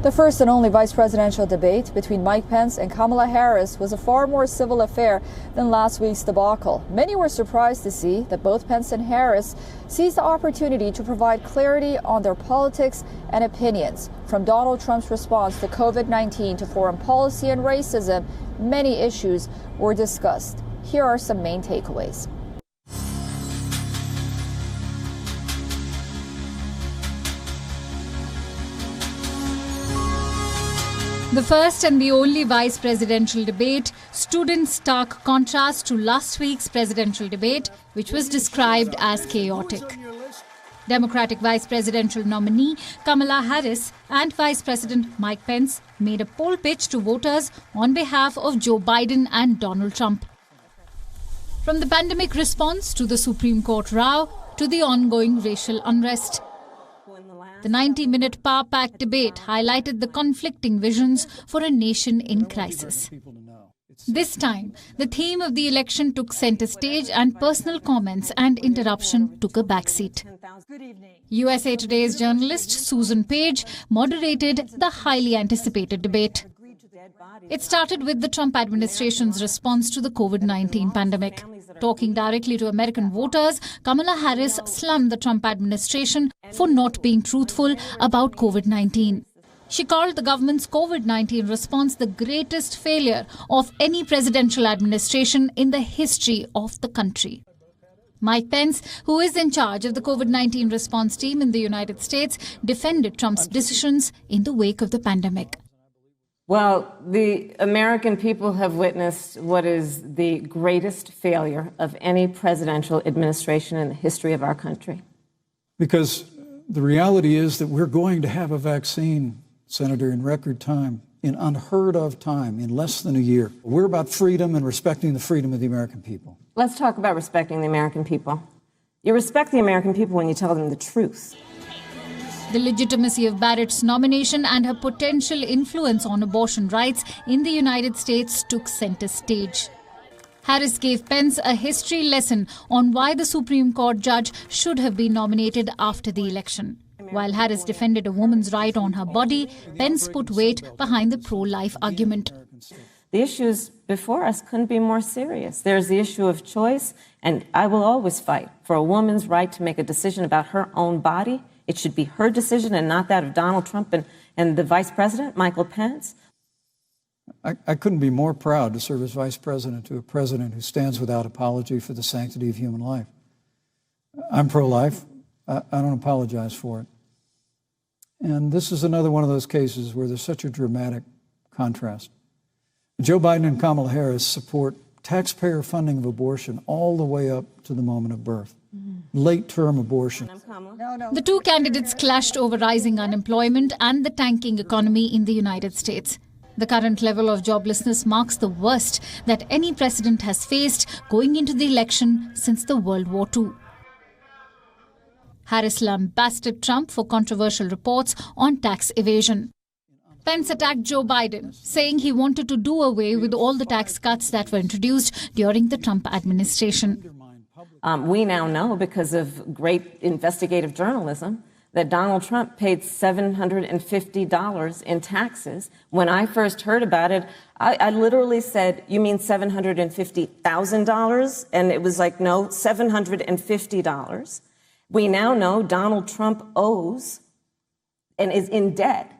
The first and only vice presidential debate between Mike Pence and Kamala Harris was a far more civil affair than last week's debacle. Many were surprised to see that both Pence and Harris seized the opportunity to provide clarity on their politics and opinions. From Donald Trump's response to COVID-19 to foreign policy and racism, many issues were discussed. Here are some main takeaways. The first and the only vice presidential debate stood in stark contrast to last week's presidential debate, which was described as chaotic. Democratic vice presidential nominee Kamala Harris and Vice President Mike Pence made a poll pitch to voters on behalf of Joe Biden and Donald Trump. From the pandemic response to the Supreme Court row to the ongoing racial unrest, the 90-minute power-packed debate highlighted the conflicting visions for a nation in crisis. This time, the theme of the election took center stage and personal comments and interruption took a backseat. USA Today's journalist Susan Page moderated the highly anticipated debate. It started with the Trump administration's response to the COVID-19 pandemic. Talking directly to American voters, Kamala Harris slammed the Trump administration for not being truthful about COVID-19. She called the government's COVID-19 response the greatest failure of any presidential administration in the history of the country. Mike Pence, who is in charge of the COVID-19 response team in the United States, defended Trump's decisions in the wake of the pandemic. Well, the American people have witnessed what is the greatest failure of any presidential administration in the history of our country. Because the reality is that we're going to have a vaccine, Senator, in record time, in unheard of time, in less than a year. We're about freedom and respecting the freedom of the American people. Let's talk about respecting the American people. You respect the American people when you tell them the truth. The legitimacy of Barrett's nomination and her potential influence on abortion rights in the United States took center stage. Harris gave Pence a history lesson on why the Supreme Court judge should have been nominated after the election. While Harris defended a woman's right on her body, Pence put weight behind the pro-life argument. The issues before us couldn't be more serious. There's the issue of choice, and I will always fight for a woman's right to make a decision about her own body. It should be her decision and not that of Donald Trump and the Vice President, Michael Pence. I couldn't be more proud to serve as Vice President to a president who stands without apology for the sanctity of human life. I'm pro-life. I don't apologize for it. And this is another one of those cases where there's such a dramatic contrast. Joe Biden and Kamala Harris support taxpayer funding of abortion all the way up to the moment of birth. Late-term abortion. The two candidates clashed over rising unemployment and the tanking economy in the United States. The current level of joblessness marks the worst that any president has faced going into the election since the World War II. Harris lambasted Trump for controversial reports on tax evasion. Pence attacked Joe Biden, saying he wanted to do away with all the tax cuts that were introduced during the Trump administration. We now know, because of great investigative journalism, that Donald Trump paid $750 in taxes. When I first heard about it, I literally said, "You mean $750,000? And it was like, no, $750. We now know Donald Trump owes and is in debt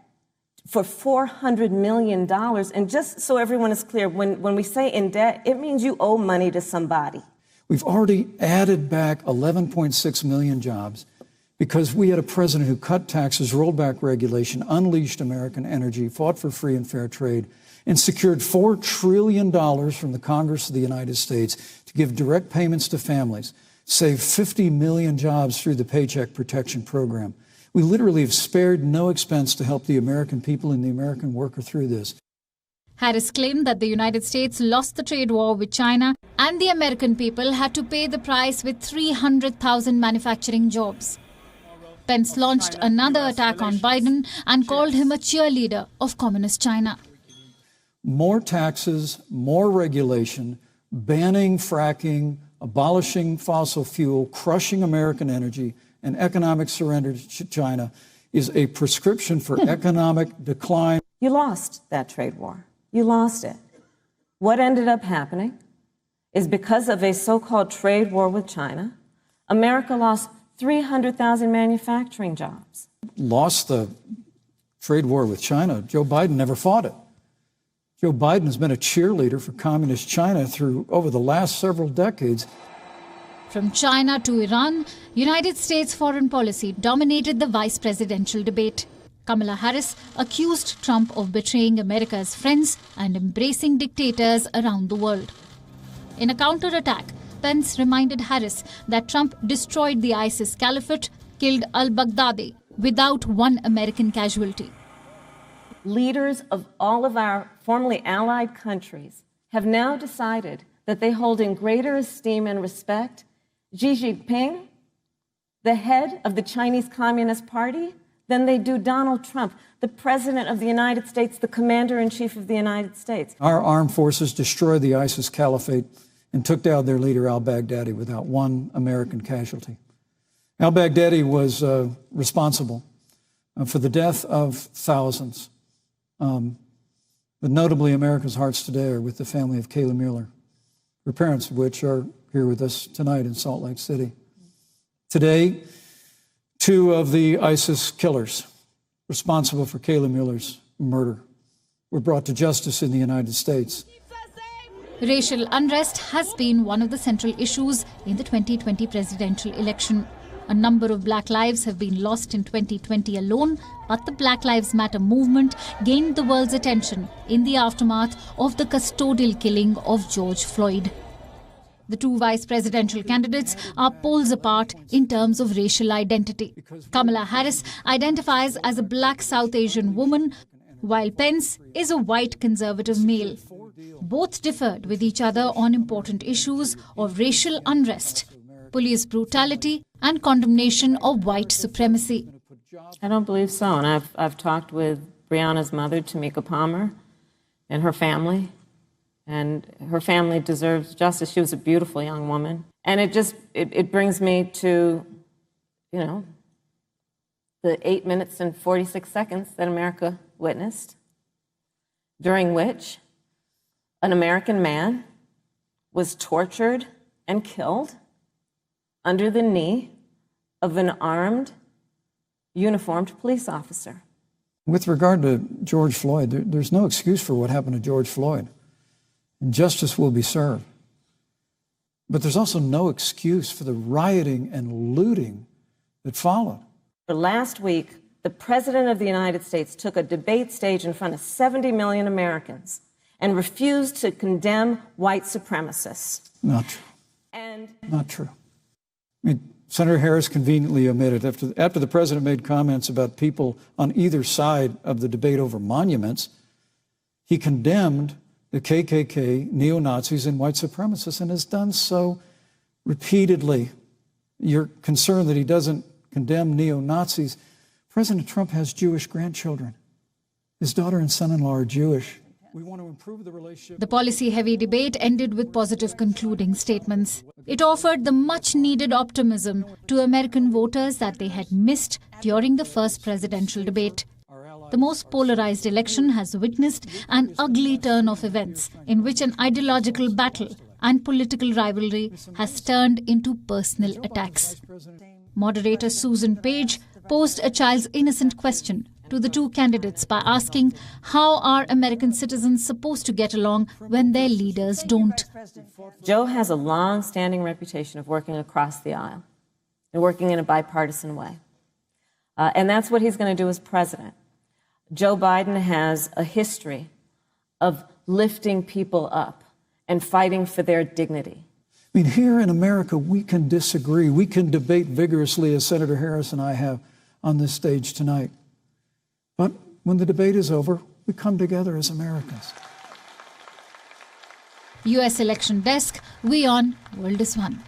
for $400 million. And just so everyone is clear, when we say in debt, it means you owe money to somebody. We've already added back 11.6 million jobs because we had a president who cut taxes, rolled back regulation, unleashed American energy, fought for free and fair trade, and secured $4 trillion from the Congress of the United States to give direct payments to families, save 50 million jobs through the Paycheck Protection Program. We literally have spared no expense to help the American people and the American worker through this. Harris claimed that the United States lost the trade war with China and the American people had to pay the price with 300,000 manufacturing jobs. Pence launched another attack on Biden and called him a cheerleader of communist China. More taxes, more regulation, banning fracking, abolishing fossil fuel, crushing American energy, and economic surrender to China is a prescription for economic decline. You lost that trade war. You lost it. What ended up happening is because of a so-called trade war with China, America lost 300,000 manufacturing jobs. Lost the trade war with China. Joe Biden never fought it. Joe Biden has been a cheerleader for communist China over the last several decades. From China to Iran, United States foreign policy dominated the vice presidential debate. Kamala Harris accused Trump of betraying America's friends and embracing dictators around the world. In a counterattack, Pence reminded Harris that Trump destroyed the ISIS caliphate, killed al-Baghdadi, without one American casualty. Leaders of all of our formerly allied countries have now decided that they hold in greater esteem and respect Xi Jinping, the head of the Chinese Communist Party, than they do Donald Trump, the President of the United States, the Commander-in-Chief of the United States. Our armed forces destroyed the ISIS caliphate and took down their leader, al-Baghdadi, without one American casualty. Al-Baghdadi was responsible for the death of thousands. But notably, America's hearts today are with the family of Kayla Mueller, her parents of which are here with us tonight in Salt Lake City. Today, 2 of the ISIS killers responsible for Kayla Mueller's murder were brought to justice in the United States. Racial unrest has been one of the central issues in the 2020 presidential election. A number of black lives have been lost in 2020 alone, but the Black Lives Matter movement gained the world's attention in the aftermath of the custodial killing of George Floyd. The 2 vice presidential candidates are poles apart in terms of racial identity. Kamala Harris identifies as a black South Asian woman, while Pence is a white conservative male. Both differed with each other on important issues of racial unrest, police brutality, and condemnation of white supremacy. I don't believe so. And I've talked with Breonna's mother, Tamika Palmer, and her family. And her family deserves justice. She was a beautiful young woman. And it brings me to, the 8 minutes and 46 seconds that America witnessed, during which an American man was tortured and killed under the knee of an armed, uniformed police officer. With regard to George Floyd, there's no excuse for what happened to George Floyd. And justice will be served. But there's also no excuse for the rioting and looting that followed. Last week, the President of the United States took a debate stage in front of 70 million Americans and refused to condemn white supremacists. Not true. Not true. I mean, Senator Harris conveniently omitted, after the president made comments about people on either side of the debate over monuments, he condemned the KKK, neo-Nazis, and white supremacists, and has done so repeatedly. You're concerned that he doesn't condemn neo-Nazis. President Trump has Jewish grandchildren. His daughter and son-in-law are Jewish. We want to improve the relationship. The policy-heavy debate ended with positive concluding statements. It offered the much-needed optimism to American voters that they had missed during the first presidential debate. The most polarized election has witnessed an ugly turn of events in which an ideological battle and political rivalry has turned into personal attacks. Moderator Susan Page posed a child's innocent question to the 2 candidates by asking how are American citizens supposed to get along when their leaders don't. Joe has a long-standing reputation of working across the aisle and working in a bipartisan way. And that's what he's going to do as president. Joe Biden has a history of lifting people up and fighting for their dignity. I mean, here in America, we can disagree. We can debate vigorously, as Senator Harris and I have on this stage tonight. But when the debate is over, we come together as Americans. U.S. Election Desk, WION World is One.